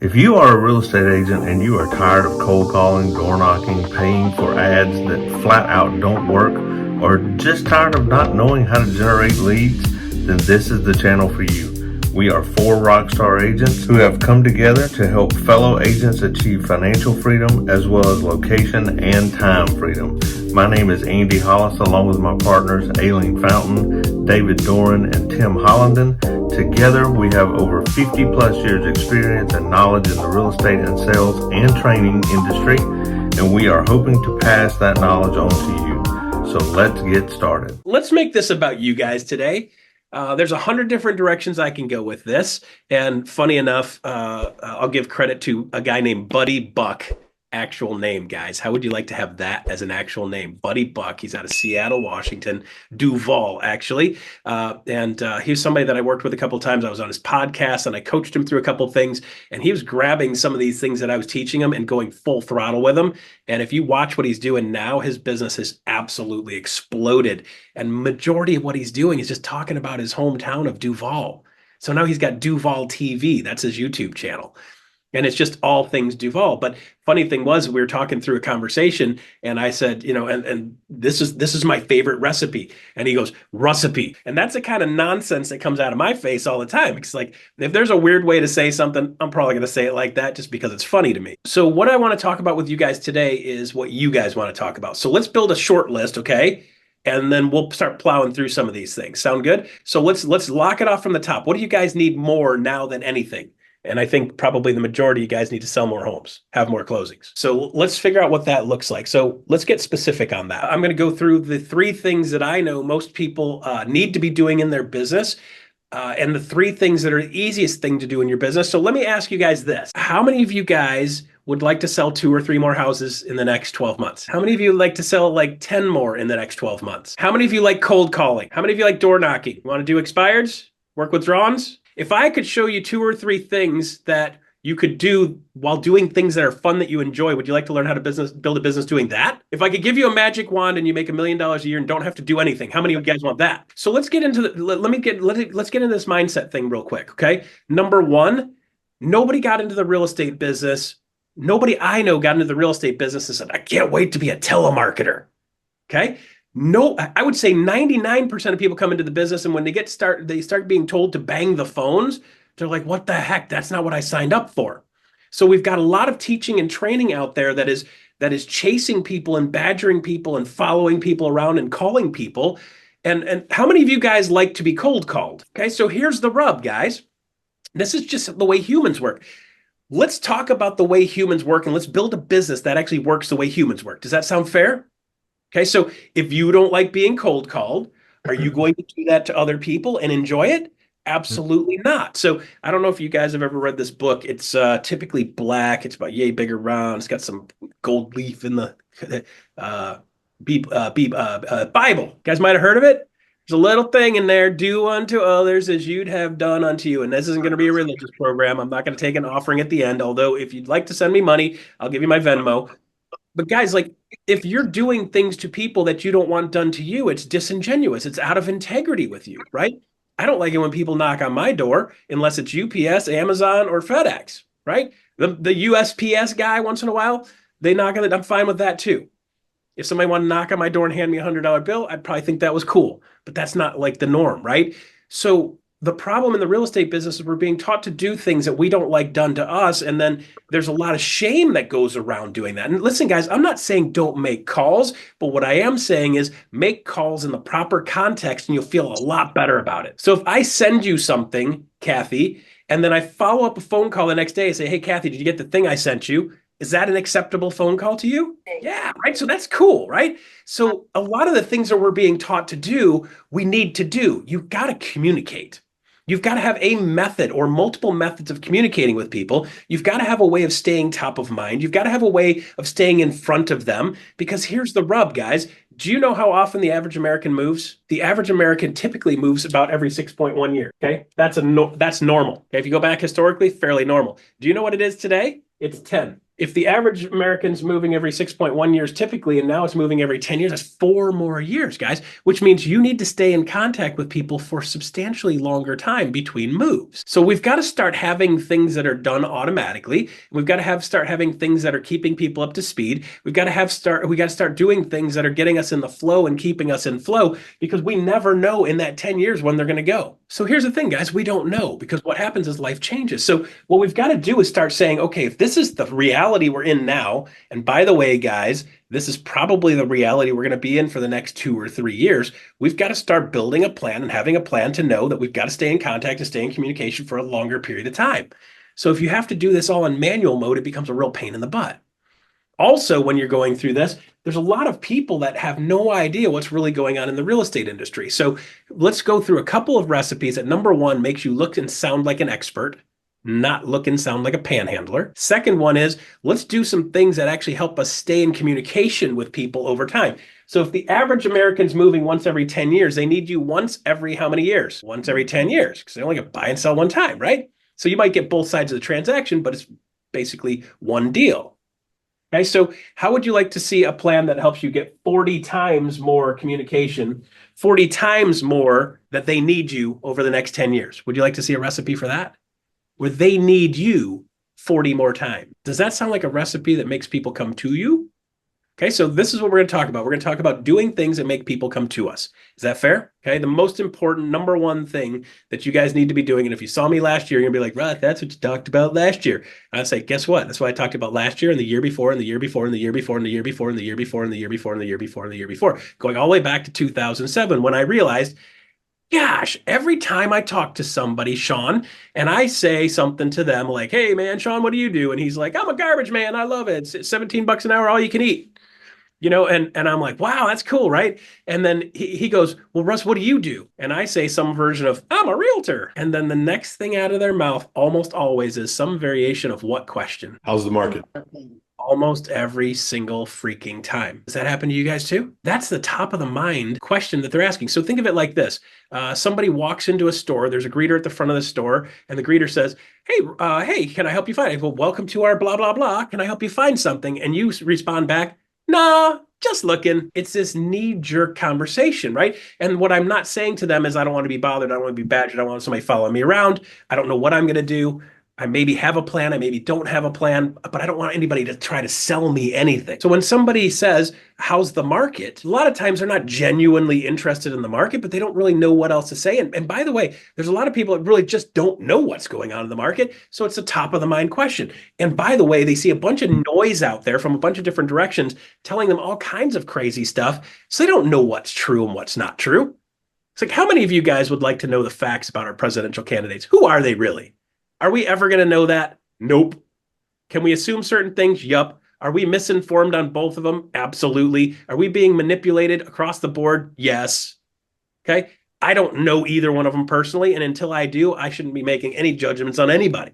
If you are a real estate agent and you are tired of cold calling, door knocking, paying for ads that flat out don't work, or just tired of not knowing how to generate leads, then this is the channel for you. We are four rockstar agents who have come together to help fellow agents achieve financial freedom as well as location and time freedom. My name is Andy Hollis, along with my partners Aileen Fountain, David Doran, and Tim Hollenden. Together, we have over 50 plus years experience and knowledge in the real estate and sales and training industry, and we are hoping to pass that knowledge on to you. So let's get started. Let's make this about you guys today. There's 100 different directions I can go with this. And funny enough, I'll give credit to a guy named Buddy Buck. Actual name, guys. How would you like to have that as an actual name? Buddy Buck. He's out of Seattle, Washington, Duval, actually. And he's somebody that I worked with a couple of times. I was on his podcast and I coached him through a couple of things. And he was grabbing some of these things that I was teaching him and going full throttle with them. And if you watch what he's doing now, his business has absolutely exploded. And majority of what he's doing is just talking about his hometown of Duval. So now he's got Duval TV. That's his YouTube channel. And it's just all things Duval. But funny thing was, we were talking through a conversation and I said, and this is my favorite recipe. And he goes, recipe. And that's the kind of nonsense that comes out of my face all the time. It's like, if there's a weird way to say something, I'm probably going to say it like that just because it's funny to me. So what I want to talk about with you guys today is what you guys want to talk about. So let's build a short list, okay? And then we'll start plowing through some of these things. Sound good? So let's lock it off from the top. What do you guys need more now than anything? And I think probably the majority of you guys need to sell more homes, have more closings. So let's figure out what that looks like. So let's get specific on that. I'm going to go through the three things that I know most people need to be doing in their business, and the three things that are the easiest thing to do in your business. So let me ask you guys this. How many of you guys would like to sell 2 or 3 more houses in the next 12 months? How many of you would like to sell like 10 more in the next 12 months? How many of you like cold calling? How many of you like door knocking? Want to do expireds? Work with drawings? If I could show you 2 or 3 things that you could do while doing things that are fun that you enjoy, would you like to learn how to build a business doing that? If I could give you a magic wand and you make $1 million a year and don't have to do anything, how many of you guys want that? So let's get into let's get into this mindset thing real quick, okay? Number 1, nobody got into the real estate business. Nobody I know got into the real estate business and said, I can't wait to be a telemarketer, okay? No, I would say 99% of people come into the business, and when they start being told to bang the phones, they're like, what the heck? That's not what I signed up for. So we've got a lot of teaching and training out there that is chasing people and badgering people and following people around and calling people. And how many of you guys like to be cold called? Okay, so here's the rub, guys. This is just the way humans work. Let's talk about the way humans work, and let's build a business that actually works the way humans work. Does that sound fair? Okay, so if you don't like being cold called, are you going to do that to other people and enjoy it? Absolutely not. So I don't know if you guys have ever read this book. It's typically black. It's about yay bigger round. It's got some gold leaf in the Bible. You guys might have heard of it. There's a little thing in there, do unto others as you'd have done unto you. And this isn't going to be a religious program. I'm not going to take an offering at the end, although if you'd like to send me money, I'll give you my Venmo. But guys, like, if you're doing things to people that you don't want done to you, it's disingenuous. It's out of integrity with you, right? I don't like it when people knock on my door unless it's UPS, Amazon, or FedEx, right? The USPS guy once in a while, they knock on it. I'm fine with that too. If somebody wanted to knock on my door and hand me a $100 bill, I'd probably think that was cool. But that's not like the norm, right? So the problem in the real estate business is we're being taught to do things that we don't like done to us. And then there's a lot of shame that goes around doing that. And listen, guys, I'm not saying don't make calls, but what I am saying is make calls in the proper context and you'll feel a lot better about it. So if I send you something, Kathy, and then I follow up a phone call the next day and say, hey, Kathy, did you get the thing I sent you? Is that an acceptable phone call to you? Yeah, right. So that's cool, right? So a lot of the things that we're being taught to do, we need to do. You've got to communicate. You've got to have a method or multiple methods of communicating with people. You've got to have a way of staying top of mind. You've got to have a way of staying in front of them, because here's the rub, guys. Do you know how often the average American moves? The average American typically moves about every 6.1 years. Okay, that's normal. Okay? If you go back historically, fairly normal. Do you know what it is today? It's 10. If the average American's moving every 6.1 years typically, and now it's moving every 10 years, that's 4 more years, guys, which means you need to stay in contact with people for substantially longer time between moves. So we've got to start having things that are done automatically. We've got to start having things that are keeping people up to speed. We got to start doing things that are getting us in the flow and keeping us in flow, because we never know in that 10 years when they're going to go. So here's the thing, guys, we don't know, because what happens is life changes. So what we've got to do is start saying, okay, if this is the reality we're in now, and by the way, guys, this is probably the reality we're going to be in for the next 2 or 3 years, we've got to start building a plan and having a plan to know that we've got to stay in contact and stay in communication for a longer period of time. So if you have to do this all in manual mode, it becomes a real pain in the butt. Also, when you're going through this, there's a lot of people that have no idea what's really going on in the real estate industry. So let's go through a couple of recipes that, number one, makes you look and sound like an expert, not look and sound like a panhandler. Second one is, let's do some things that actually help us stay in communication with people over time. So if the average American's moving once every 10 years, they need you once every how many years? Once every 10 years, because they only get buy and sell one time, right? So you might get both sides of the transaction, but it's basically one deal. Okay, so how would you like to see a plan that helps you get 40 times more communication, 40 times more that they need you over the next 10 years? Would you like to see a recipe for that? Where they need you 40 more times. Does that sound like a recipe that makes people come to you? Okay, so this is what we're going to talk about. We're going to talk about doing things that make people come to us. Is that fair? Okay, the most important number one thing that you guys need to be doing, and if you saw me last year, you're going to be like, right, that's what you talked about last year. And I'd say, guess what? That's what I talked about last year and the year before and the year before and the year before and the year before and the year before and the year before and the year before and the year before, going all the way back to 2007, when I realized, gosh, every time I talk to somebody, Sean, and I say something to them like, hey, man, Sean, what do you do? And he's like, I'm a garbage man. I love it. It's $17 an hour, all you can eat. And I'm like, wow, that's cool, right? And then he goes, well, Russ, what do you do? And I say some version of, I'm a realtor. And then the next thing out of their mouth almost always is some variation of what question? How's the market? Almost every single freaking time. Does that happen to you guys too? That's the top of the mind question that they're asking. So think of it like this. Somebody walks into a store, there's a greeter at the front of the store, and the greeter says, hey, can I help you find it? Well, welcome to our blah, blah, blah. Can I help you find something? And you respond back, nah, just looking. It's this knee-jerk conversation, right? And what I'm not saying to them is I don't want to be bothered. I don't want to be badgered. I don't want somebody following me around. I don't know what I'm going to do. I maybe have a plan. I maybe don't have a plan, but I don't want anybody to try to sell me anything. So when somebody says, how's the market? A lot of times they're not genuinely interested in the market, but they don't really know what else to say. And by the way, there's a lot of people that really just don't know what's going on in the market. So it's a top of the mind question. And by the way, they see a bunch of noise out there from a bunch of different directions telling them all kinds of crazy stuff. So they don't know what's true and what's not true. It's like, how many of you guys would like to know the facts about our presidential candidates? Who are they really? Are we ever going to know that? Nope. Can we assume certain things? Yup. Are we misinformed on both of them? Absolutely. Are we being manipulated across the board? Yes. Okay. I don't know either one of them personally. And until I do, I shouldn't be making any judgments on anybody.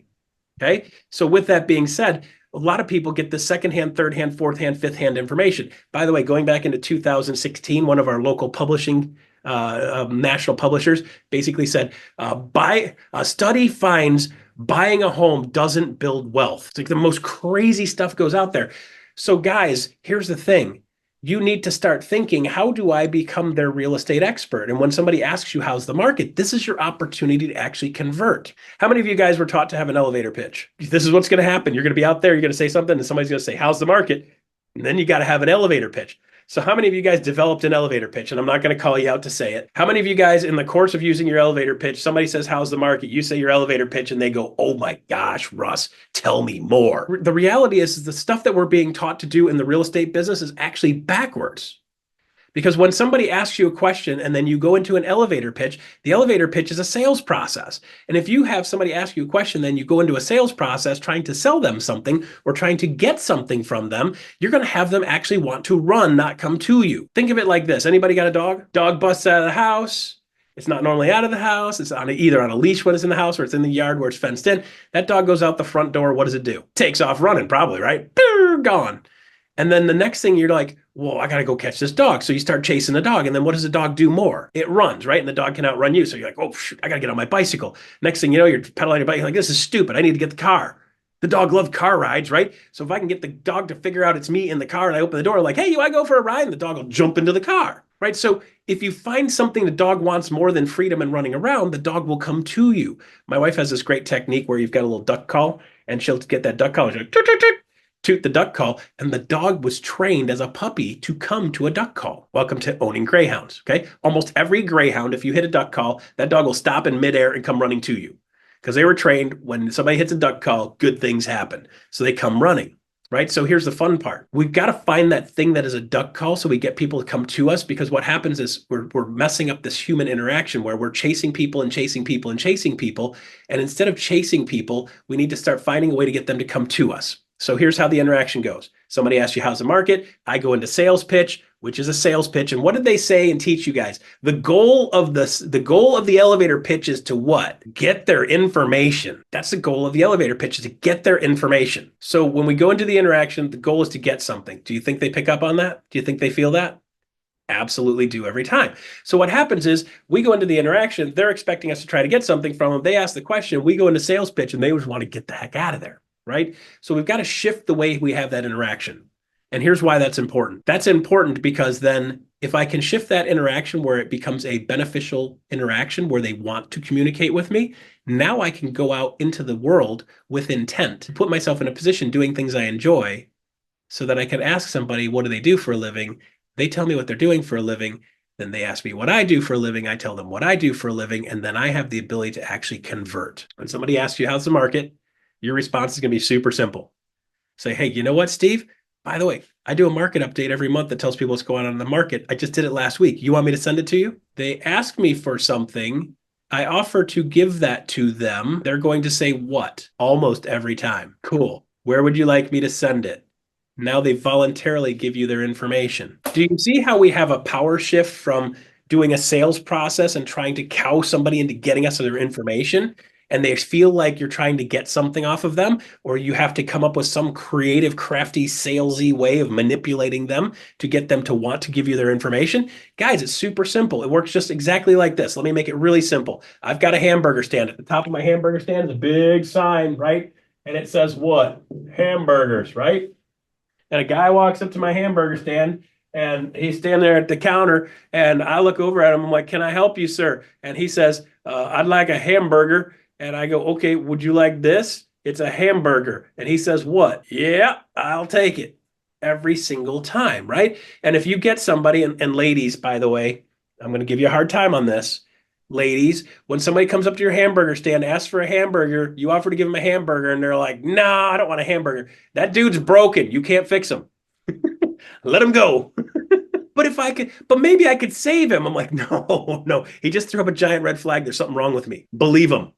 Okay. So with that being said, a lot of people get the secondhand, third hand, fourth hand, fifth hand information. By the way, going back into 2016, one of our local publishing national publishers basically said, a study finds buying a home doesn't build wealth. It's like the most crazy stuff goes out there. So guys, here's the thing. You need to start thinking, how do I become their real estate expert? And when somebody asks you, how's the market? This is your opportunity to actually convert. How many of you guys were taught to have an elevator pitch? This is what's going to happen. You're going to be out there, you're going to say something, and somebody's going to say, how's the market? And then you got to have an elevator pitch. So how many of you guys developed an elevator pitch? And I'm not going to call you out to say it. How many of you guys in the course of using your elevator pitch, somebody says, how's the market? You say your elevator pitch and they go, oh my gosh, Russ, tell me more. The reality is the stuff that we're being taught to do in the real estate business is actually backwards. Because when somebody asks you a question and then you go into an elevator pitch, the elevator pitch is a sales process. And if you have somebody ask you a question, then you go into a sales process trying to sell them something or trying to get something from them, you're going to have them actually want to run, not come to you. Think of it like this. Anybody got a dog? Dog busts out of the house. It's not normally out of the house. It's either on a leash when it's in the house or it's in the yard where it's fenced in. That dog goes out the front door. What does it do? Takes off running probably, right? Gone. And then the next thing you're like, well, I got to go catch this dog. So you start chasing the dog. And then what does the dog do more? It runs, right? And the dog can outrun you. So you're like, oh, shoot, I got to get on my bicycle. Next thing you know, you're pedaling your bike. You're like, this is stupid. I need to get the car. The dog loved car rides, right? So if I can get the dog to figure out it's me in the car and I open the door, like, hey, you want to go for a ride? And the dog will jump into the car, right? So if you find something the dog wants more than freedom and running around, the dog will come to you. My wife has this great technique where you've got a little duck call and she'll get that duck call and she'll like, toot, toot, toot, toot the duck call. And the dog was trained as a puppy to come to a duck call. Welcome to owning greyhounds, okay? Almost every greyhound, if you hit a duck call, that dog will stop in midair and come running to you because they were trained when somebody hits a duck call, good things happen. So they come running, right? So here's the fun part. We've got to find that thing that is a duck call so we get people to come to us, because what happens is we're messing up this human interaction where we're chasing people and chasing people and chasing people. And instead of chasing people, we need to start finding a way to get them to come to us. So here's how the interaction goes. Somebody asks you, how's the market? I go into sales pitch, which is a sales pitch. And what did they say and teach you guys? The goal of the elevator pitch is to what? Get their information. That's the goal of the elevator pitch, is to get their information. So when we go into the interaction, the goal is to get something. Do you think they pick up on that? Do you think they feel that? Absolutely do every time. So what happens is we go into the interaction, they're expecting us to try to get something from them. They ask the question, we go into sales pitch, and they just want to get the heck out of there, right? So we've got to shift the way we have that interaction. And here's why that's important. That's important because then if I can shift that interaction where it becomes a beneficial interaction where they want to communicate with me, now I can go out into the world with intent, put myself in a position doing things I enjoy so that I can ask somebody, what do they do for a living? They tell me what they're doing for a living. Then they ask me what I do for a living. I tell them what I do for a living. And then I have the ability to actually convert. When somebody asks you, how's the market? Your response is going to be super simple. Say, hey, you know what, Steve? By the way, I do a market update every month that tells people what's going on in the market. I just did it last week. You want me to send it to you? They ask me for something. I offer to give that to them. They're going to say what? Almost every time. Cool. Where would you like me to send it? Now they voluntarily give you their information. Do you see how we have a power shift from doing a sales process and trying to cow somebody into getting us their information? And they feel like you're trying to get something off of them, or you have to come up with some creative, crafty, salesy way of manipulating them to get them to want to give you their information. Guys, it's super simple. It works just exactly like this. Let me make it really simple. I've got a hamburger stand. At the top of my hamburger stand is a big sign, right? And it says what? Hamburgers, right? And a guy walks up to my hamburger stand and he's standing there at the counter, and I look over at him. I'm like, can I help you, sir? And he says, I'd like a hamburger. And I go, okay, would you like this? It's a hamburger. And he says, what? Yeah, I'll take it. Every single time, right? And if you get somebody, and ladies, by the way, I'm going to give you a hard time on this. Ladies, when somebody comes up to your hamburger stand, asks for a hamburger, you offer to give them a hamburger, and they're like, no, I don't want a hamburger. That dude's broken. You can't fix him. Let him go. But maybe I could save him. I'm like, no. He just threw up a giant red flag. There's something wrong with me. Believe him.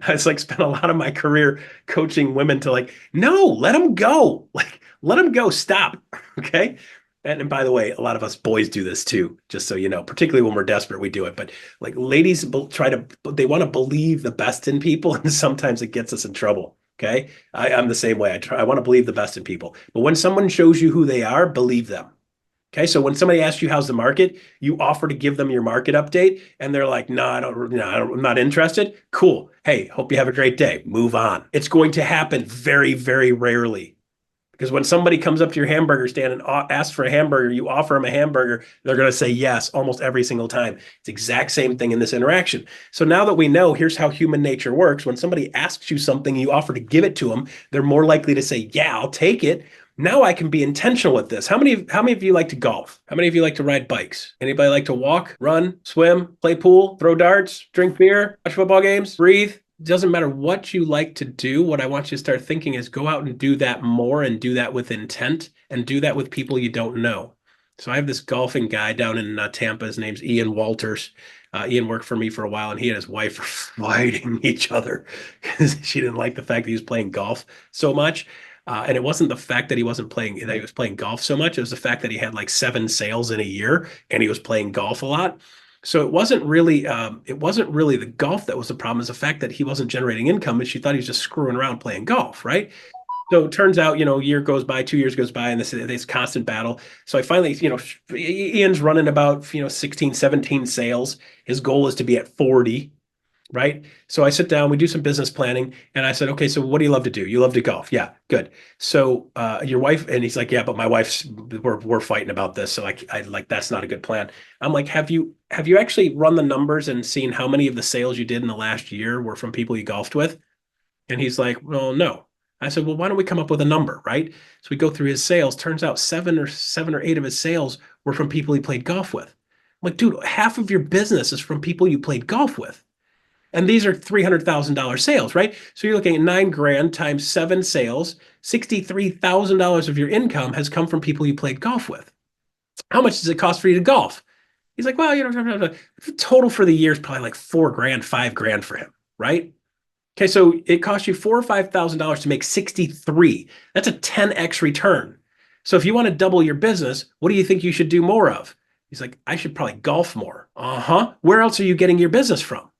It's like spent a lot of my career coaching women to like, no, let them go. Like, let them go. Stop. Okay. And by the way, a lot of us boys do this too, just so you know, particularly when we're desperate, we do it. But like ladies they want to believe the best in people. And sometimes it gets us in trouble. Okay. I'm the same way. I want to believe the best in people. But when someone shows you who they are, believe them. Okay, so when somebody asks you how's the market, you offer to give them your market update, and they're like, "No, I'm not interested." Cool. Hey, hope you have a great day. Move on. It's going to happen very, very rarely, because when somebody comes up to your hamburger stand and asks for a hamburger, you offer them a hamburger, they're going to say yes almost every single time. It's the exact same thing in this interaction. So now that we know, here's how human nature works. When somebody asks you something, you offer to give it to them, they're more likely to say, "Yeah, I'll take it." Now I can be intentional with this. How many of you like to golf? How many of you like to ride bikes? Anybody like to walk, run, swim, play pool, throw darts, drink beer, watch football games, breathe? It doesn't matter what you like to do. What I want you to start thinking is go out and do that more, and do that with intent, and do that with people you don't know. So I have this golfing guy down in Tampa. His name's Ian Walters. Ian worked for me for a while, and he and his wife were fighting each other because she didn't like the fact that he was playing golf so much. And it wasn't the fact that he was playing golf so much. It was the fact that he had like 7 sales in a year and he was playing golf a lot. So it wasn't really the golf that was the problem. It's the fact that he wasn't generating income, and she thought he was just screwing around playing golf, right? So it turns out, a year goes by, 2 years goes by, and this constant battle. So I finally, Ian's running about, 16, 17 sales. His goal is to be at 40. right? So I sit down, we do some business planning, and I said, okay, so what do you love to do? You love to golf. Yeah, good. So your wife, and he's like, yeah, but my wife's, we're fighting about this. So like, I like, that's not a good plan. I'm like, have you actually run the numbers and seen how many of the sales you did in the last year were from people you golfed with? And he's like, well, no. I said, well, why don't we come up with a number, right? So we go through his sales. Turns out seven or eight of his sales were from people he played golf with. I'm like, dude, half of your business is from people you played golf with. And these are $300,000 sales, right? So you're looking at 9 grand times 7 sales. $63,000 of your income has come from people you played golf with. How much does it cost for you to golf? He's like, well, total for the year is probably like 4 grand, 5 grand for him, right? Okay, so it costs you $4 or $5,000 to make 63. That's a 10x return. So if you want to double your business, what do you think you should do more of? He's like, I should probably golf more. Uh-huh. Where else are you getting your business from?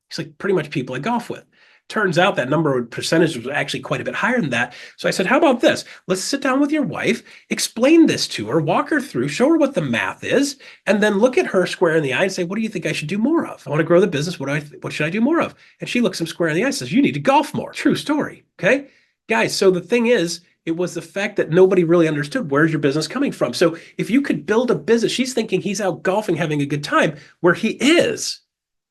He's like, pretty much people I golf with. Turns out that number of percentage was actually quite a bit higher than that. So I said, how about this? Let's sit down with your wife, explain this to her, walk her through, show her what the math is, and then look at her square in the eye and say, what do you think I should do more of? I want to grow the business. What should I do more of? And she looks him square in the eye and says, you need to golf more. True story. Okay. Guys, so the thing is, it was the fact that nobody really understood where's your business coming from. So if you could build a business, she's thinking he's out golfing, having a good time, where he is.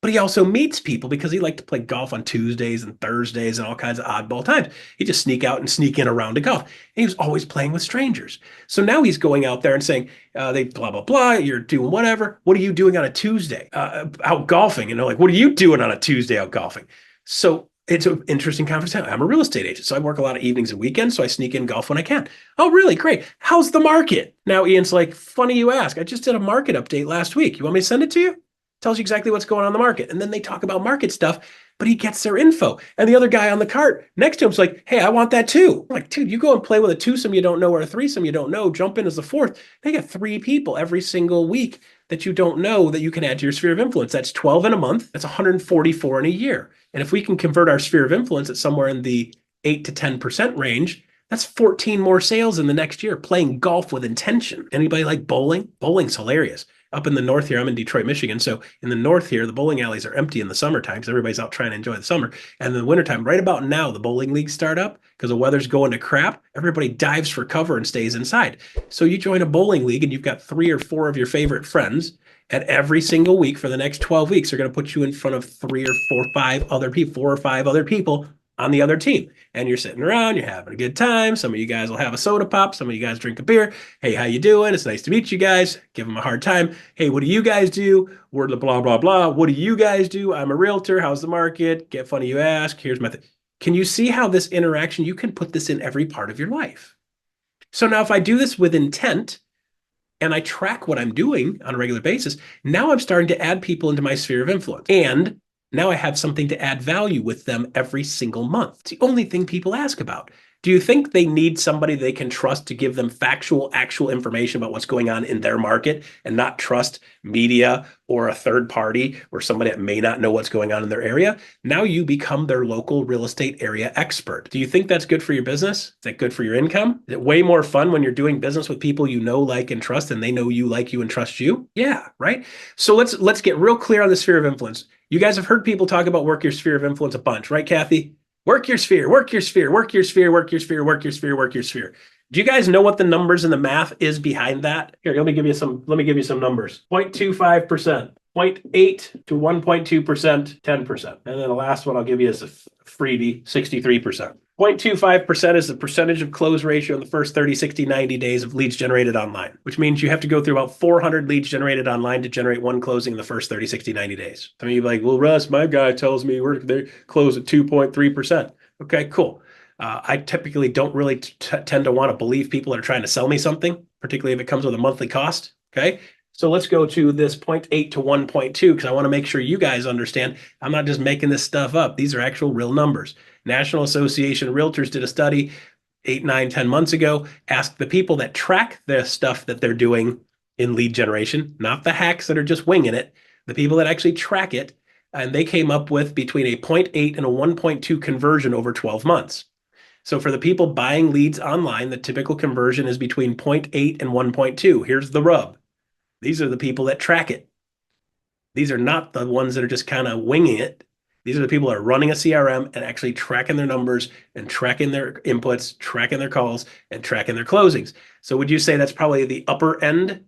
But he also meets people because he liked to play golf on Tuesdays and Thursdays and all kinds of oddball times. He'd just sneak out and sneak in a round of golf. And he was always playing with strangers. So now he's going out there and saying, they blah, blah, blah, you're doing whatever. What are you doing on a Tuesday? Out golfing. Like, what are you doing on a Tuesday out golfing? So it's an interesting conversation. I'm a real estate agent, so I work a lot of evenings and weekends, so I sneak in golf when I can. Oh, really? Great. How's the market? Now Ian's like, funny you ask. I just did a market update last week. You want me to send it to you? Tells you exactly what's going on in the market. And then they talk about market stuff, but he gets their info. And the other guy on the cart next to him's like, hey, I want that too. I'm like, dude, you go and play with a twosome you don't know or a threesome you don't know, jump in as the fourth. They get 3 people every single week that you don't know that you can add to your sphere of influence. That's 12 in a month. That's 144 in a year. And if we can convert our sphere of influence at somewhere in the 8 to 10% range, that's 14 more sales in the next year playing golf with intention. Anybody like bowling? Bowling's hilarious. Up in the north here, I'm in Detroit, Michigan. So in the north here, the bowling alleys are empty in the summertime because everybody's out trying to enjoy the summer. And in the wintertime, right about now, the bowling leagues start up because the weather's going to crap. Everybody dives for cover and stays inside. So you join a bowling league and you've got 3 or 4 of your favorite friends. And every single week for the next 12 weeks, they're going to put you in front of 3 or 4 or 5 other people, 4 or 5 other people on the other team. And you're sitting around, you're having a good time. Some of you guys will have a soda pop. Some of you guys drink a beer. Hey, how you doing? It's nice to meet you guys. Give them a hard time. Hey, what do you guys do? We're the blah, blah, blah. What do you guys do? I'm a realtor. How's the market? Get funny, you ask. Here's my thing. Can you see how this interaction, you can put this in every part of your life? So now if I do this with intent and I track what I'm doing on a regular basis, now I'm starting to add people into my sphere of influence. And now I have something to add value with them every single month. It's the only thing people ask about. Do you think they need somebody they can trust to give them factual, actual information about what's going on in their market and not trust media or a third party or somebody that may not know what's going on in their area? Now you become their local real estate area expert. Do you think that's good for your business? Is that good for your income? Is it way more fun when you're doing business with people you know, like, and trust, and they know you, like you, and trust you? Yeah, right? So let's get real clear on the sphere of influence. You guys have heard people talk about work your sphere of influence a bunch, right, Kathy? Work your sphere, work your sphere, work your sphere, work your sphere, work your sphere, work your sphere. Do you guys know what the numbers and the math is behind that? Here, let me give you some numbers. 0.25%, 0.8 to 1.2%, 10%. And then the last one I'll give you is a freebie, 63%. 0.25% is the percentage of close ratio in the first 30, 60, 90 days of leads generated online, which means you have to go through about 400 leads generated online to generate one closing in the first 30, 60, 90 days. Some of you are like, well, Russ, my guy tells me they close at 2.3%. Okay, cool. I typically don't really tend to want to believe people that are trying to sell me something, particularly if it comes with a monthly cost. Okay. So let's go to this 0.8 to 1.2 because I want to make sure you guys understand I'm not just making this stuff up. These are actual real numbers. National Association of Realtors did a study 8, 9, 10 months ago, asked the people that track the stuff that they're doing in lead generation, not the hacks that are just winging it, the people that actually track it, and they came up with between a 0.8 and a 1.2 conversion over 12 months. So for the people buying leads online, the typical conversion is between 0.8 and 1.2. Here's the rub. These are the people that track it. These are not the ones that are just kind of winging it. These are the people that are running a CRM and actually tracking their numbers and tracking their inputs, tracking their calls, and tracking their closings. So would you say that's probably the upper end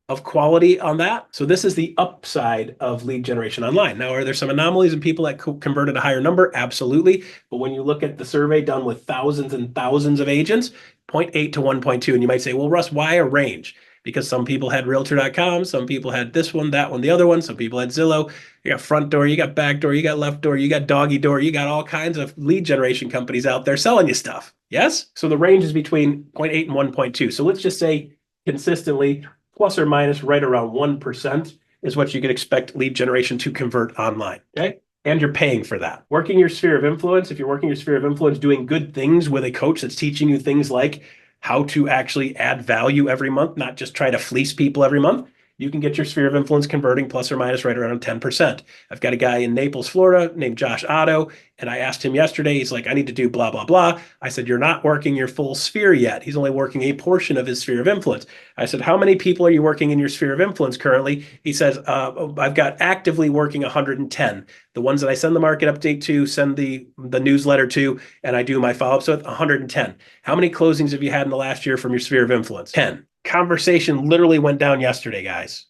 of quality on that? So this is the upside of lead generation online. Now, are there some anomalies in people that converted a higher number? Absolutely. But when you look at the survey done with thousands and thousands of agents, 0.8 to 1.2, and you might say, well, Russ, why a range? Because some people had realtor.com, some people had this one, that one, the other one, some people had Zillow. You got front door, you got back door, you got left door, you got doggy door, you got all kinds of lead generation companies out there selling you stuff. Yes? So the range is between 0.8 and 1.2. So let's just say consistently plus or minus right around 1% is what you could expect lead generation to convert online. Okay. And you're paying for that. Working your sphere of influence, if you're working your sphere of influence, doing good things with a coach that's teaching you things like how to actually add value every month, not just try to fleece people every month, you can get your sphere of influence converting plus or minus right around 10%. I've got a guy in Naples, Florida named Josh Otto, and I asked him yesterday, he's like, I need to do blah, blah, blah. I said, you're not working your full sphere yet. He's only working a portion of his sphere of influence. I said, how many people are you working in your sphere of influence currently? He says, I've got actively working 110. The ones that I send the market update to, send the newsletter to, and I do my follow-ups with, 110. How many closings have you had in the last year from your sphere of influence? 10. Conversation literally went down yesterday, guys.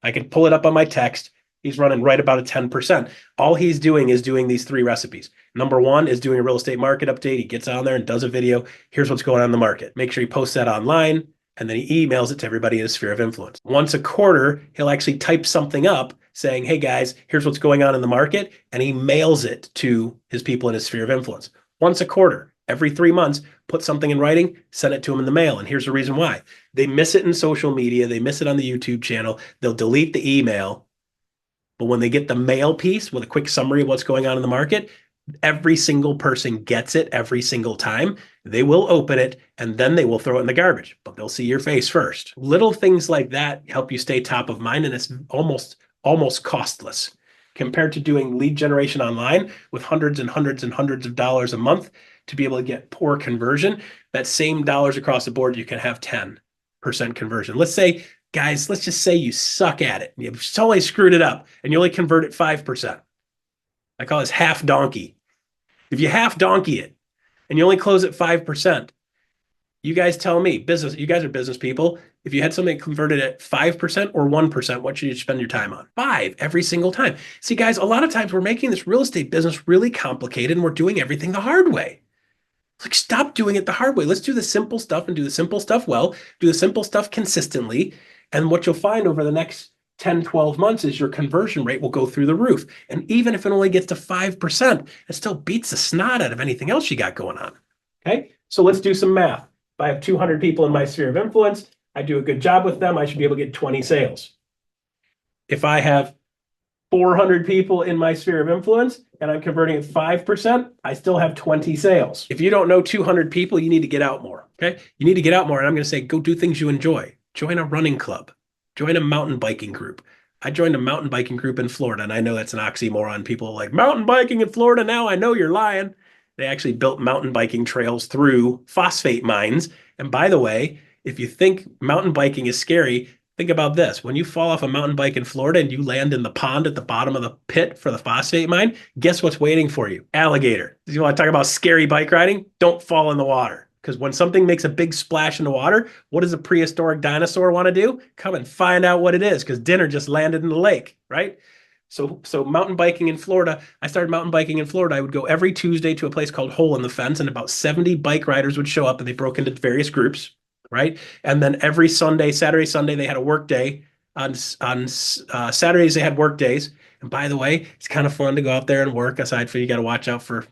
I can pull it up on my text. He's running right about a 10%. All he's doing is doing these 3 recipes. Number 1 is doing a real estate market update. He gets on there and does a video. Here's what's going on in the market. Make sure he posts that online, and then he emails it to everybody in his sphere of influence. Once a quarter, he'll actually type something up saying, hey guys, here's what's going on in the market, and he mails it to his people in his sphere of influence. Once a quarter, every 3 months, put something in writing, send it to them in the mail. And here's the reason why. They miss it in social media. They miss it on the YouTube channel. They'll delete the email. But when they get the mail piece with a quick summary of what's going on in the market, every single person gets it every single time. They will open it and then they will throw it in the garbage, but they'll see your face first. Little things like that help you stay top of mind, and it's almost costless compared to doing lead generation online with hundreds and hundreds and hundreds of dollars a month to be able to get poor conversion. That same dollars across the board, you can have 10% conversion. Let's say, guys, let's just say you suck at it. You've totally screwed it up and you only convert at 5%. I call this half donkey. If you half donkey it and you only close at 5%, you guys tell me, business, you guys are business people. If you had something converted at 5% or 1%, what should you spend your time on? 5 every single time. See, guys, a lot of times we're making this real estate business really complicated and we're doing everything the hard way. Like, stop doing it the hard way. Let's do the simple stuff and do the simple stuff well, do the simple stuff consistently. And what you'll find over the next 10, 12 months is your conversion rate will go through the roof. And even if it only gets to 5%, it still beats the snot out of anything else you got going on. Okay, so let's do some math. If I have 200 people in my sphere of influence, I do a good job with them, I should be able to get 20 sales. If I have 400 people in my sphere of influence and I'm converting at 5%, I still have 20 sales. If you don't know 200 people, you need to get out more, okay? You need to get out more, and I'm going to say go do things you enjoy. Join a running club. Join a mountain biking group. I joined a mountain biking group in Florida, and I know that's an oxymoron. People are like, mountain biking in Florida now? I know you're lying. They actually built mountain biking trails through phosphate mines. And by the way, if you think mountain biking is scary, think about this. When you fall off a mountain bike in Florida and you land in the pond at the bottom of the pit for the phosphate mine, guess what's waiting for you? Alligator. You want to talk about scary bike riding? Don't fall in the water. Because when something makes a big splash in the water, what does a prehistoric dinosaur want to do? Come and find out what it is, because dinner just landed in the lake, right? So mountain biking in Florida, I started mountain biking in Florida. I would go every Tuesday to a place called Hole in the Fence, and about 70 bike riders would show up, and they broke into various groups, right? And then every Sunday, Saturday, Sunday, they had a work day. On Saturdays, they had work days. And by the way, it's kind of fun to go out there and work, aside from you got to watch out for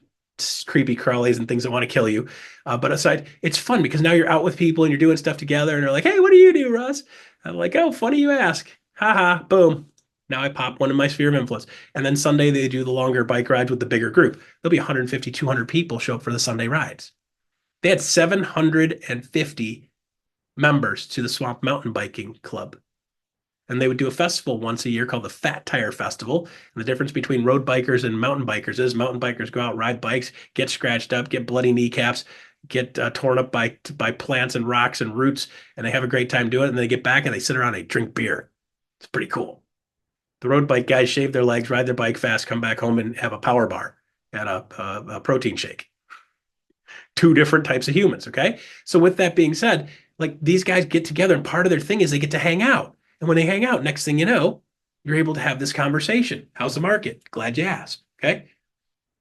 creepy crawlies and things that want to kill you. But aside, it's fun because now you're out with people and you're doing stuff together, and they're like, hey, what do you do, Russ? I'm like, oh, funny you ask. Ha, boom. Now I pop one in my sphere of influence. And then Sunday, they do the longer bike rides with the bigger group. There'll be 150, 200 people show up for the Sunday rides. They had 750 members to the Swamp Mountain Biking Club. And they would do a festival once a year called the Fat Tire Festival. And the difference between road bikers and mountain bikers is mountain bikers go out, ride bikes, get scratched up, get bloody kneecaps, get torn up by plants and rocks and roots, and they have a great time doing it. And they get back and they sit around and they drink beer. It's pretty cool. The road bike guys shave their legs, ride their bike fast, come back home and have a power bar and a protein shake. Two different types of humans. Okay. So with that being said, like these guys get together and part of their thing is they get to hang out. And when they hang out, next thing you know, you're able to have this conversation. How's the market? Glad you asked. Okay.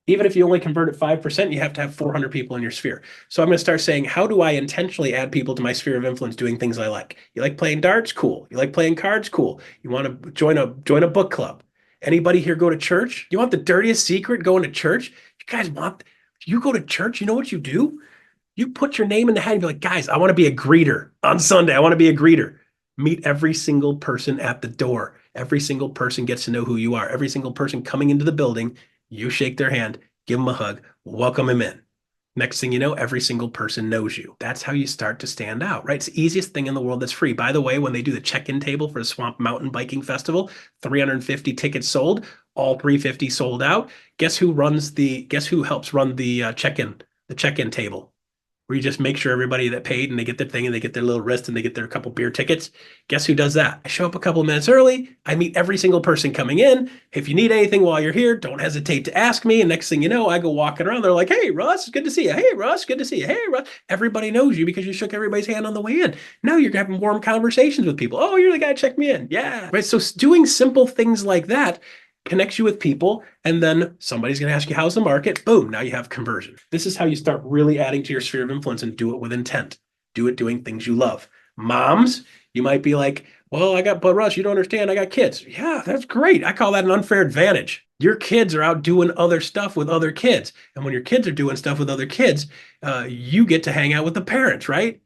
Even if you only convert at 5%, you have to have 400 people in your sphere. So I'm going to start saying, how do I intentionally add people to my sphere of influence doing things I like? You like playing darts? Cool. You like playing cards? Cool. You want to join a book club? Anybody here go to church? You want the dirtiest secret going to church? You guys want, you go to church, you know what you do? You put your name in the hat and be like, guys, I want to be a greeter on Sunday. I want to be a greeter. Meet every single person at the door. Every single person gets to know who you are. Every single person coming into the building, you shake their hand, give them a hug, welcome them in. Next thing you know, every single person knows you. That's how you start to stand out, right? It's the easiest thing in the world that's free. By the way, when they do the check-in table for the Swamp Mountain Biking Festival, 350 tickets sold, all 350 sold out. Guess who helps run the check-in table? Where you just make sure everybody that paid and they get their thing and they get their little wrist and they get their couple beer tickets. Guess who does that? I show up a couple of minutes early. I meet every single person coming in. If you need anything while you're here, don't hesitate to ask me. And next thing you know, I go walking around. They're like, hey, Russ, good to see you. Hey, Russ, good to see you. Hey, Russ. Everybody knows you because you shook everybody's hand on the way in. Now you're having warm conversations with people. Oh, you're the guy who checked me in. Yeah. Right. So doing simple things like that connects you with people, and then somebody's going to ask you, how's the market? Boom, now you have conversion. This is how you start really adding to your sphere of influence and do it with intent. Do it doing things you love. Moms, you might be like, well, but Russ, you don't understand. I got kids. Yeah, that's great. I call that an unfair advantage. Your kids are out doing other stuff with other kids. And when your kids are doing stuff with other kids, you get to hang out with the parents, right?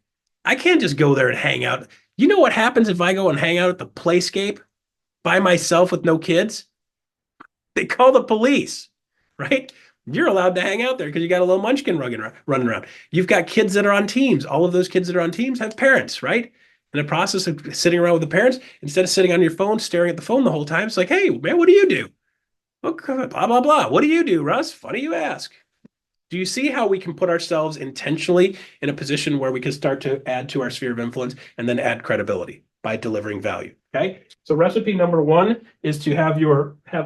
I can't just go there and hang out. You know what happens if I go and hang out at the playscape by myself with no kids? They call the police, right? You're allowed to hang out there because you got a little munchkin running around. You've got kids that are on teams. All of those kids that are on teams have parents, right? In the process of sitting around with the parents, instead of sitting on your phone, staring at the phone the whole time, it's like, hey, man, what do you do? Okay, blah, blah, blah. What do you do, Russ? Funny you ask. Do you see how we can put ourselves intentionally in a position where we can start to add to our sphere of influence and then add credibility by delivering value? Okay. So recipe number one is to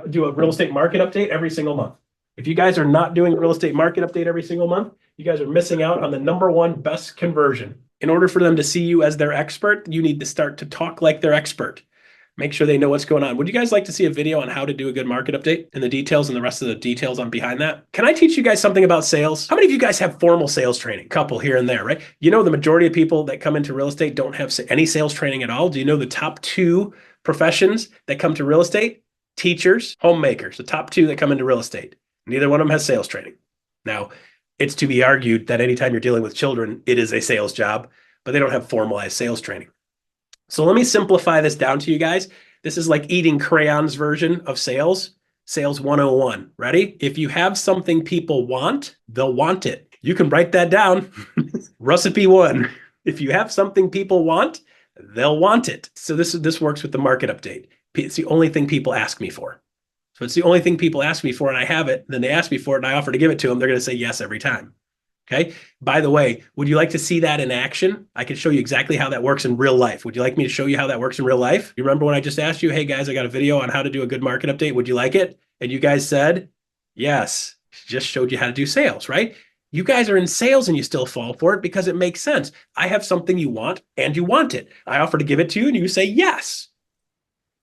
do a real estate market update every single month. If you guys are not doing a real estate market update every single month, you guys are missing out on the number one best conversion. In order for them to see you as their expert, you need to start to talk like their expert. Make sure they know what's going on. Would you guys like to see a video on how to do a good market update and the details and the rest of the details on behind that? Can I teach you guys something about sales? How many of you guys have formal sales training? Couple here and there, right? You know, the majority of people that come into real estate don't have any sales training at all. Do you know the top two professions that come to real estate? Teachers, homemakers, the top two that come into real estate. Neither one of them has sales training. Now, it's to be argued that anytime you're dealing with children, it is a sales job, but they don't have formalized sales training. So let me simplify this down to you guys. This is like eating crayons version of sales. Sales 101. Ready? If you have something people want, they'll want it. You can write that down. Recipe one. If you have something people want, they'll want it. So this works with the market update. It's the only thing people ask me for. So it's the only thing people ask me for, and I have it. Then they ask me for it, and I offer to give it to them. They're going to say yes every time. Okay. By the way, would you like to see that in action? I can show you exactly how that works in real life. Would you like me to show you how that works in real life? You remember when I just asked you, hey guys, I got a video on how to do a good market update. Would you like it? And you guys said, yes, just showed you how to do sales, right? You guys are in sales and you still fall for it because it makes sense. I have something you want and you want it. I offer to give it to you and you say yes.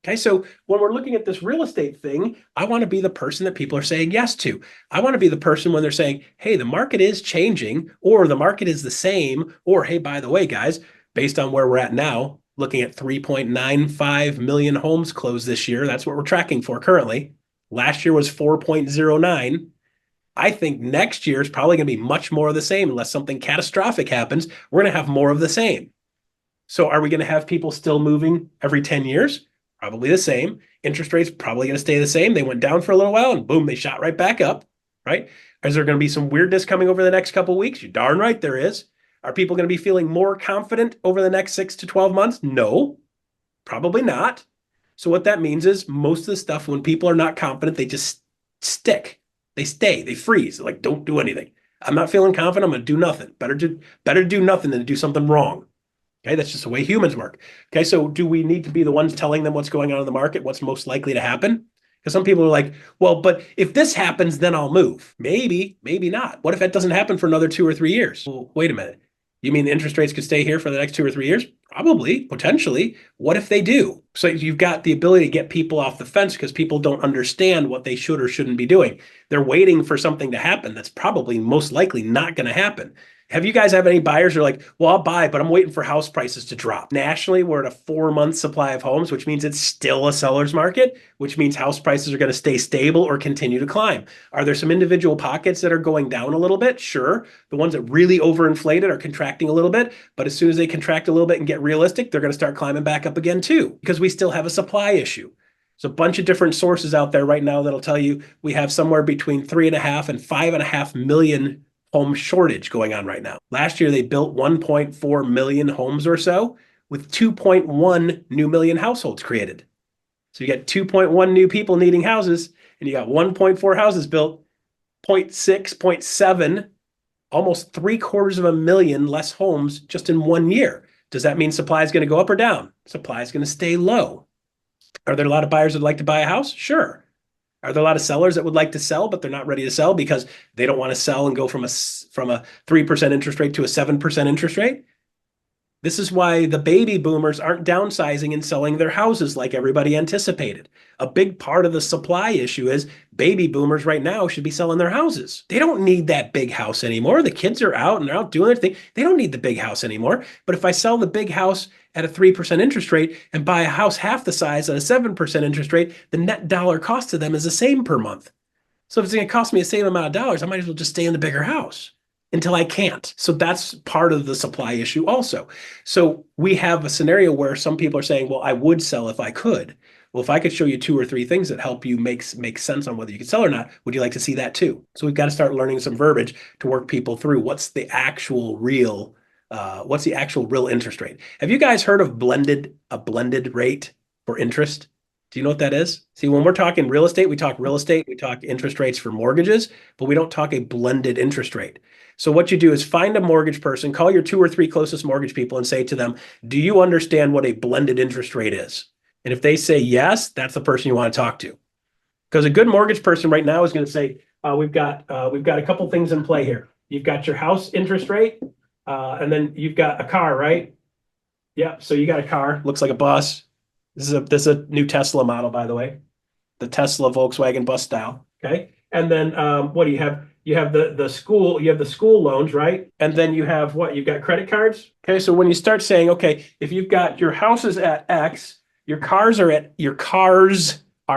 Okay, so when we're looking at this real estate thing, I want to be the person that people are saying yes to. I want to be the person when they're saying, hey, the market is changing, or the market is the same, or hey, by the way, guys, based on where we're at now, looking at 3.95 million homes closed this year, that's what we're tracking for currently. Last year was 4.09. I think next year is probably going to be much more of the same unless something catastrophic happens. We're going to have more of the same. So are we going to have people still moving every 10 years? Probably the same. Interest rates probably going to stay the same. They went down for a little while and boom, they shot right back up, right? Is there going to be some weirdness coming over the next couple of weeks? You're darn right there is. Are people going to be feeling more confident over the next 6 to 12 months? No, probably not. So what that means is most of the stuff, when people are not confident, they just stick. They stay. They freeze. They're like, don't do anything. I'm not feeling confident. I'm going to do nothing. Better to do nothing than to do something wrong. Okay, that's just the way humans work. Okay, so do we need to be the ones telling them what's going on in the market, what's most likely to happen? Because some people are like, well, but if this happens, then I'll move. Maybe, maybe not. What if that doesn't happen for another 2 or 3 years? Well, wait a minute. You mean the interest rates could stay here for the next 2 or 3 years? Probably, potentially. What if they do? So you've got the ability to get people off the fence because people don't understand what they should or shouldn't be doing. They're waiting for something to happen that's probably most likely not going to happen. Have you guys have any buyers who are like, well, I'll buy, but I'm waiting for house prices to drop? Nationally, we're at a 4 month supply of homes, which means it's still a seller's market, which means house prices are going to stay stable or continue to climb. Are there some individual pockets that are going down a little bit? Sure. The ones that really overinflated are contracting a little bit, but as soon as they contract a little bit and get realistic, they're going to start climbing back up again too, because we still have a supply issue. There's a bunch of different sources out there right now that'll tell you we have somewhere between 3.5 and 5.5 million home shortage going on right now. Last year, they built 1.4 million homes or so with 2.1 new million households created. So you got 2.1 new people needing houses, and you got 1.4 houses built, zero point 0.6, 0.7, almost 750,000 less homes just in 1 year. Does that mean supply is going to go up or down? Supply is going to stay low. Are there a lot of buyers that would like to buy a house? Sure. Are there a lot of sellers that would like to sell, but they're not ready to sell because they don't want to sell and go from a 3% interest rate to a 7% interest rate? This is why the baby boomers aren't downsizing and selling their houses like everybody anticipated. A big part of the supply issue is baby boomers right now should be selling their houses. They don't need that big house anymore. The kids are out and they're out doing their thing. They don't need the big house anymore. But if I sell the big house at a 3% interest rate and buy a house half the size at a 7% interest rate, the net dollar cost to them is the same per month. So if it's going to cost me the same amount of dollars, I might as well just stay in the bigger house until I can't. So that's part of the supply issue also. So we have a scenario where some people are saying, well, I would sell if I could. Well, if I could show you 2 or 3 things that help you make sense on whether you can sell or not, would you like to see that too? So we've got to start learning some verbiage to work people through what's the actual real interest rate. Have you guys heard of a blended rate for interest? Do you know what that is? See, when we're talking real estate, we talk interest rates for mortgages, but we don't talk a blended interest rate. So what you do is find a mortgage person, call your 2 or 3 closest mortgage people and say to them, do you understand what a blended interest rate is? And if they say yes, that's the person you want to talk to. Because a good mortgage person right now is going to say, we've got a couple things in play here. You've got your house interest rate, and then you've got a car, right? Yep. So you got a car, looks like a bus. This is a new Tesla model, by the way, the Tesla Volkswagen bus style. Okay. And then what do you have? You have the school loans, right? And then you have what? You've got credit cards. Okay. So when you start saying, okay, if you've got your house is at X, your cars are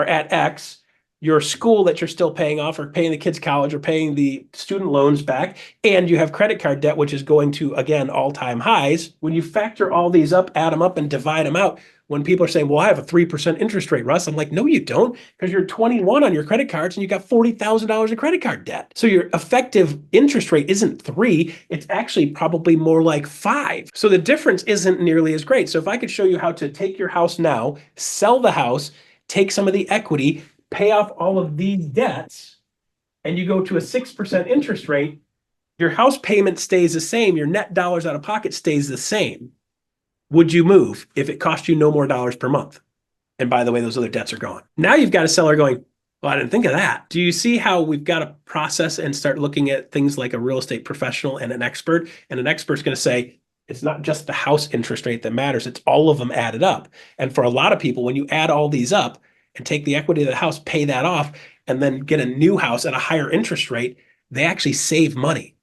at X, your school that you're still paying off or paying the kids' college or paying the student loans back, and you have credit card debt, which is going to, again, all-time highs. When you factor all these up, add them up, and divide them out, when people are saying, well, I have a 3% interest rate, Russ, I'm like, no, you don't, because you're 21 on your credit cards and you got $40,000 in credit card debt. So your effective interest rate isn't 3, it's actually probably more like 5. So the difference isn't nearly as great. So if I could show you how to take your house now, sell the house, take some of the equity, pay off all of these debts, and you go to a 6% interest rate, your house payment stays the same, your net dollars out of pocket stays the same. Would you move if it cost you no more dollars per month? And by the way, those other debts are gone. Now you've got a seller going, well, I didn't think of that. Do you see how we've got to process and start looking at things like a real estate professional and an expert? And an expert's going to say, it's not just the house interest rate that matters, it's all of them added up. And for a lot of people, when you add all these up and take the equity of the house, pay that off, and then get a new house at a higher interest rate, they actually save money.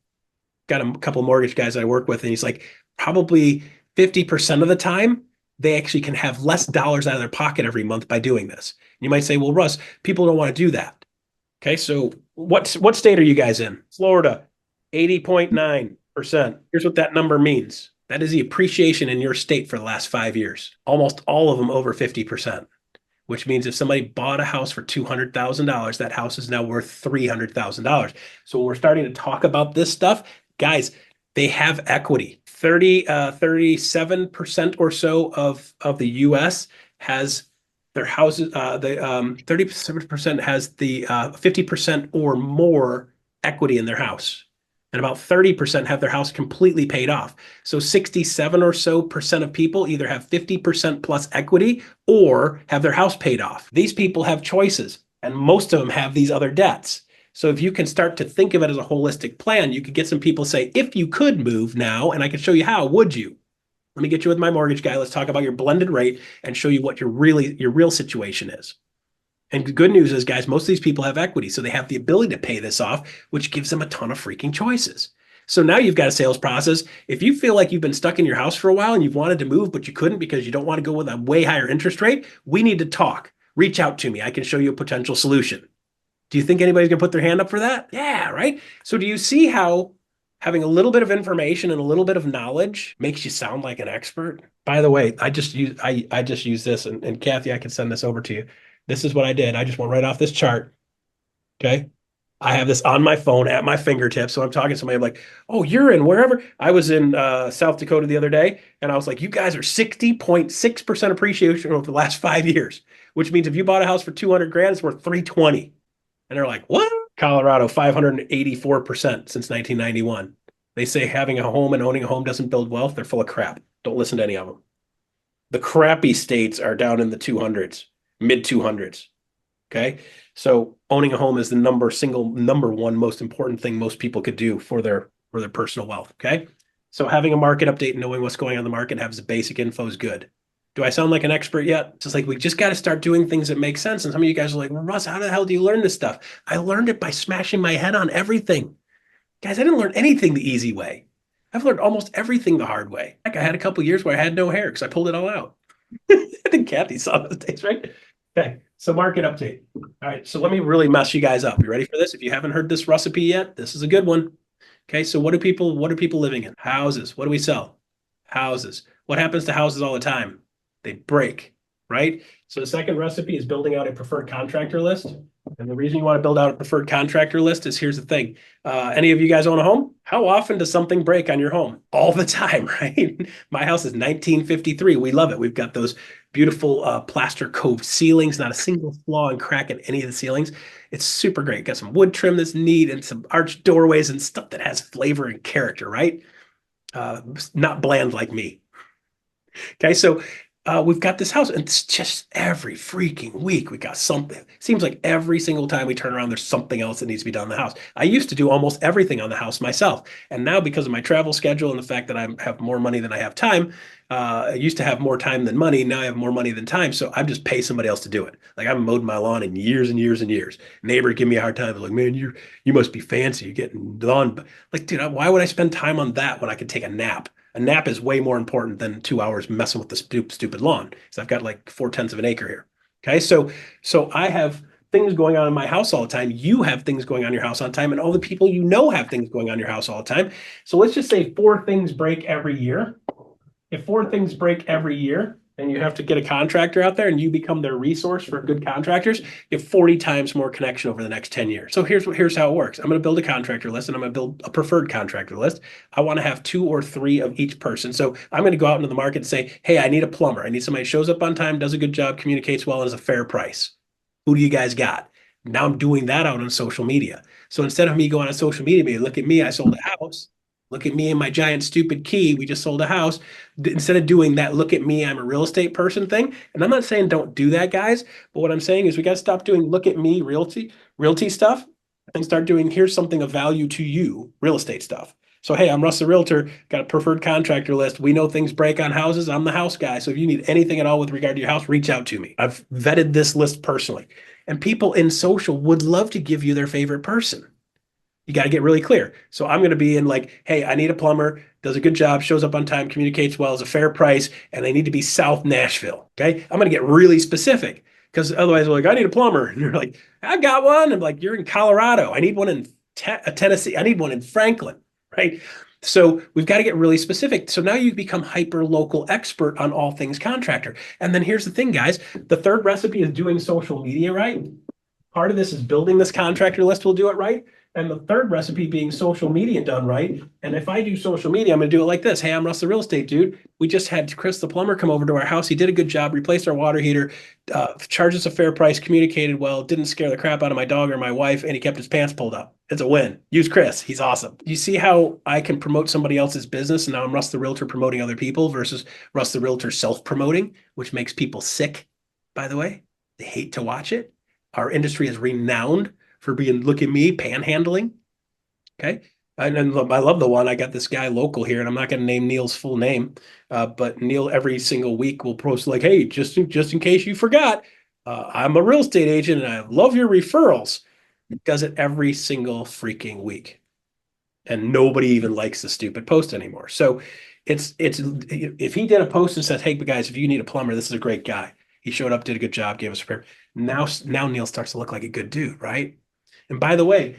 Got a couple of mortgage guys I work with, and he's like, probably 50% of the time, they actually can have less dollars out of their pocket every month by doing this. You might say, well, Russ, people don't want to do that. Okay, so what state are you guys in? Florida, 80.9%. Here's what that number means. That is the appreciation in your state for the last 5 years. Almost all of them over 50%, which means if somebody bought a house for $200,000, that house is now worth $300,000. So when we're starting to talk about this stuff, guys, they have equity. 37% or so of the U.S. has their houses. The 37% has the 50% or more equity in their house. and about 30% have their house completely paid off. So 67 or so percent of people either have 50% plus equity or have their house paid off. These people have choices, and most of them have these other debts. So if you can start to think of it as a holistic plan, you could get some people to say, if you could move now, and I can show you how, would you? Let me get you with my mortgage guy. Let's talk about your blended rate and show you what your real situation is. And the good news is, guys, most of these people have equity, so they have the ability to pay this off, which gives them a ton of freaking choices. So now you've got a sales process. If you feel like you've been stuck in your house for a while and you've wanted to move, but you couldn't because you don't want to go with a way higher interest rate, we need to talk. Reach out to me. I can show you a potential solution. Do you think anybody's going to put their hand up for that? Yeah, right? So do you see how having a little bit of information and a little bit of knowledge makes you sound like an expert? By the way, I just use this, and Kathy, I can send this over to you. This is what I did. I just went right off this chart. Okay. I have this on my phone at my fingertips. So I'm talking to somebody, I'm like, oh, you're in wherever. I was in South Dakota the other day, and I was like, you guys are 60.6% appreciation over the last 5 years, which means if you bought a house for 200 grand, it's worth 320. And they're like, what? Colorado, 584% since 1991. They say having a home and owning a home doesn't build wealth. They're full of crap. Don't listen to any of them. The crappy states are down in the 200s, mid 200s. Okay. So owning a home is the number one most important thing most people could do for their personal wealth. Okay. So having a market update and knowing what's going on in the market, having the basic info is good. Do I sound like an expert yet? It's just like, we just got to start doing things that make sense. And some of you guys are like, well, Russ, how the hell do you learn this stuff? I learned it by smashing my head on everything. Guys, I didn't learn anything the easy way. I've learned almost everything the hard way. Like, I had a couple of years where I had no hair because I pulled it all out. I think Kathy saw those days, right? Okay, so market update. All right, so let me really mess you guys up. You ready for this? If you haven't heard this recipe yet, this is a good one. Okay, so what are people living in? Houses. What do we sell? Houses. What happens to houses all the time? They break, right? So the second recipe is building out a preferred contractor list. And the reason you want to build out a preferred contractor list is, here's the thing. Any of you guys own a home? How often does something break on your home? All the time, right? My house is 1953. We love it. We've got those beautiful plaster cove ceilings, not a single flaw and crack in any of the ceilings. It's super great. Got some wood trim that's neat and some arched doorways and stuff that has flavor and character, right? Not bland like me. Okay, so we've got this house, and it's just every freaking week we got something. Seems like every single time we turn around, there's something else that needs to be done in the house. I used to do almost everything on the house myself, and now because of my travel schedule and the fact that I have more money than I have time, I used to have more time than money. Now I have more money than time, so I just pay somebody else to do it. Like, I haven't mowed my lawn in years and years and years. Neighbor give me a hard time, like, man, you must be fancy, you're getting lawn. Like, dude, why would I spend time on that when I could take a nap? A nap is way more important than 2 hours messing with the stupid lawn. So I've got like 4/10 of an acre here. Okay, so I have things going on in my house all the time. You have things going on in your house all the time, and all the people you know have things going on in your house all the time. So let's just say 4 things break every year. If 4 things break every year, and you have to get a contractor out there and you become their resource for good contractors, you have 40 times more connection over the next 10 years. So here's how it works. I'm going to build a contractor list, and I'm going to build a preferred contractor list. I want to have 2 or 3 of each person. So I'm going to go out into the market and say, hey, I need a plumber. I need somebody who shows up on time, does a good job, communicates well, and is a fair price. Who do you guys got? Now I'm doing that out on social media. So instead of me going on social media, look at me, I sold a house. Look at me and my giant stupid key. We just sold a house. Instead of doing that, look at me, I'm a real estate person thing. And I'm not saying don't do that, guys. But what I'm saying is we got to stop doing look at me realty stuff, and start doing here's something of value to you, real estate stuff. So, hey, I'm Russ the Realtor, got a preferred contractor list. We know things break on houses. I'm the house guy. So if you need anything at all with regard to your house, reach out to me. I've vetted this list personally. And people in social would love to give you their favorite person. You got to get really clear. So I'm going to be in like, hey, I need a plumber, does a good job, shows up on time, communicates well, is a fair price, and they need to be South Nashville. Okay. I'm going to get really specific, because otherwise they're like, I need a plumber. And you're like, I got one. I'm like, you're in Colorado. I need one in Tennessee. I need one in Franklin. Right. So we've got to get really specific. So now you become hyper local expert on all things contractor. And then here's the thing, guys. The third recipe is doing social media right. Part of this is building this contractor list will do it right. And the third recipe being social media done right. And if I do social media, I'm going to do it like this. Hey, I'm Russ the real estate dude. We just had Chris the plumber come over to our house. He did a good job, replaced our water heater, charged us a fair price, communicated well, didn't scare the crap out of my dog or my wife, and he kept his pants pulled up. It's a win. Use Chris. He's awesome. You see how I can promote somebody else's business, and now I'm Russ the realtor promoting other people versus Russ the realtor self-promoting, which makes people sick, by the way. They hate to watch it. Our industry is renowned for being, look at me, panhandling. Okay. And I love the one. I got this guy local here, and I'm not going to name Neil's full name, but Neil every single week will post like, "Hey, just in case you forgot, I'm a real estate agent, and I love your referrals." He does it every single freaking week, and nobody even likes the stupid post anymore. So it's if he did a post and says, "Hey guys, if you need a plumber, this is a great guy." He showed up, did a good job, gave us a repair. Now Neil starts to look like a good dude, right? And by the way,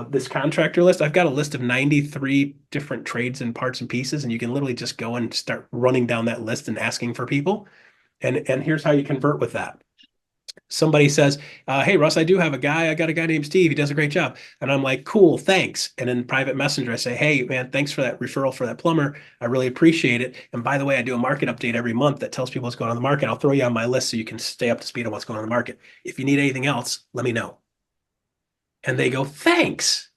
this contractor list, I've got a list of 93 different trades and parts and pieces, and you can literally just go and start running down that list and asking for people. And here's how you convert with that. Somebody says, "Hey Russ, I do have a guy. I got a guy named Steve. He does a great job." And I'm like, "Cool, thanks." And in private messenger, I say, "Hey man, thanks for that referral for that plumber. I really appreciate it. And by the way, I do a market update every month that tells people what's going on in the market. I'll throw you on my list so you can stay up to speed on what's going on in the market. If you need anything else, let me know." And they go, "Thanks."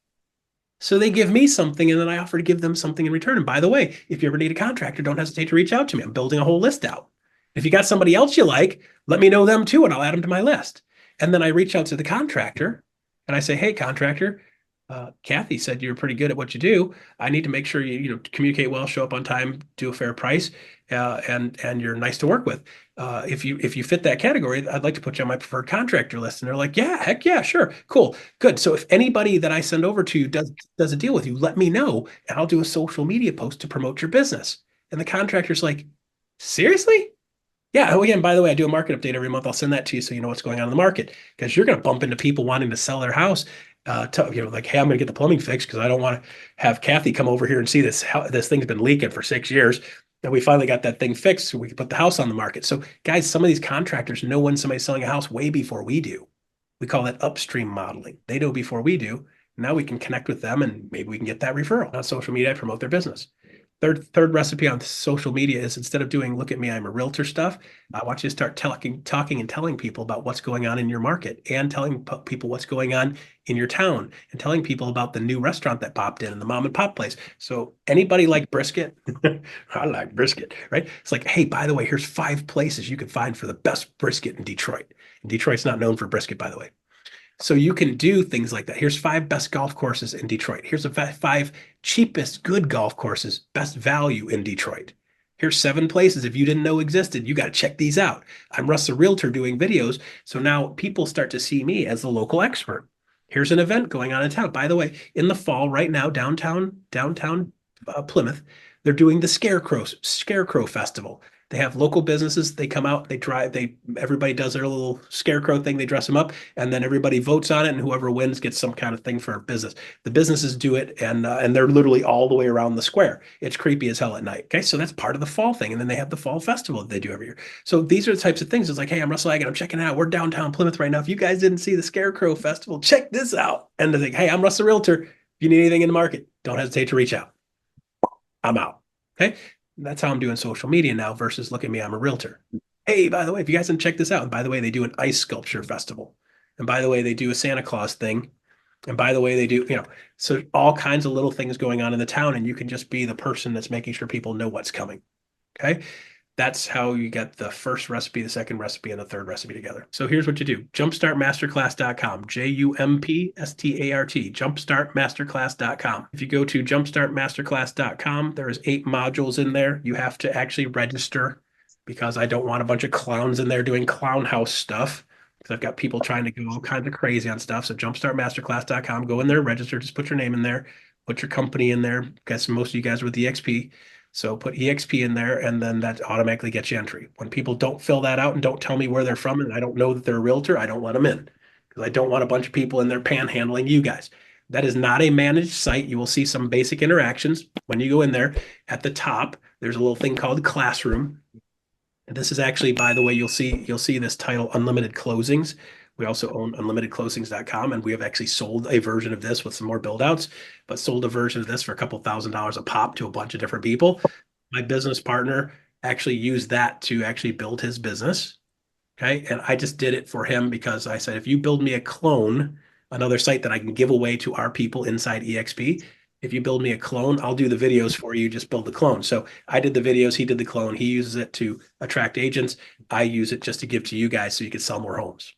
So they give me something, and then I offer to give them something in return. And by the way, if you ever need a contractor, don't hesitate to reach out to me. I'm building a whole list out. If you got somebody else you like, let me know them too, and I'll add them to my list. And then I reach out to the contractor and I say, "Hey, contractor, Kathy said you're pretty good at what you do. I need to make sure you communicate well, show up on time, do a fair price, and you're nice to work with. If you fit that category, I'd like to put you on my preferred contractor list." And they're like, "Yeah, heck yeah, sure, cool, good. So if anybody that I send over to you does a deal with you, let me know, and I'll do a social media post to promote your business." And the contractor's like, "Seriously?" Yeah. Oh, again, by the way, I do a market update every month. I'll send that to you so you know what's going on in the market, because you're going to bump into people wanting to sell their house. Like, "Hey, I'm going to get the plumbing fixed because I don't want to have Kathy come over here and see this thing's been leaking for 6 years. And we finally got that thing fixed so we can put the house on the market." So, guys, some of these contractors know when somebody's selling a house way before we do. We call that upstream modeling. They know before we do. Now we can connect with them, and maybe we can get that referral on social media, promote their business. Third recipe on social media is, instead of doing "look at me, I'm a realtor" stuff, I want you to start talking and telling people about what's going on in your market, and telling people what's going on in your town, and telling people about the new restaurant that popped in and the mom and pop place. So anybody like brisket? I like brisket, right? It's like, "Hey, by the way, here's 5 places you can find for the best brisket in Detroit." And Detroit's not known for brisket, by the way. So you can do things like that. Here's 5 best golf courses in Detroit. Here's the 5 cheapest good golf courses, best value in Detroit. Here's 7 places if you didn't know existed. You got to check these out. I'm Russ the realtor doing videos. So now people start to see me as the local expert. Here's an event going on in town. By the way, in the fall, right now, downtown Plymouth, they're doing the Scarecrow Festival. They have local businesses. They come out, everybody does their little scarecrow thing. They dress them up, and then everybody votes on it, and whoever wins gets some kind of thing for business. The businesses do it, and they're literally all the way around the square. It's creepy as hell at night. Okay, so that's part of the fall thing, and then they have the fall festival that they do every year. So these are the types of things. It's like, "Hey, I'm Russell Hagen. I'm checking it out. We're downtown Plymouth right now. If you guys didn't see the Scarecrow Festival, check this out." And they think, "Hey, I'm Russell Realtor. If you need anything in the market, don't hesitate to reach out. I'm out." Okay. That's how I'm doing social media now versus "look at me, I'm a realtor." "Hey, by the way, if you guys didn't check this out," and by the way, they do an ice sculpture festival. And by the way, they do a Santa Claus thing. And by the way, they do, so all kinds of little things going on in the town, and you can just be the person that's making sure people know what's coming. Okay. That's how you get the first recipe, the second recipe, and the third recipe together. So here's what you do. Jumpstartmasterclass.com, JUMPSTART, jumpstartmasterclass.com. If you go to jumpstartmasterclass.com, there's 8 modules in there. You have to actually register, because I don't want a bunch of clowns in there doing clown house stuff, because I've got people trying to go all kinds of crazy on stuff. So jumpstartmasterclass.com, go in there, register, just put your name in there, put your company in there. Guess most of you guys are with EXP. So put EXP in there, and then that automatically gets you entry. When people don't fill that out and don't tell me where they're from, and I don't know that they're a realtor, I don't let them in, because I don't want a bunch of people in there panhandling you guys. That is not a managed site. You will see some basic interactions when you go in there. At the top, there's a little thing called Classroom. And this is actually, by the way, you'll see this title, Unlimited Closings. We also own unlimitedclosings.com, and we have actually sold a version of this with some more build outs, but sold a version of this for a couple $1,000s a pop to a bunch of different people. My business partner actually used that to actually build his business. Okay. And I just did it for him because I said, if you build me a clone, another site that I can give away to our people inside EXP, if you build me a clone, I'll do the videos for you. Just build the clone. So I did the videos. He did the clone. He uses it to attract agents. I use it just to give to you guys so you can sell more homes.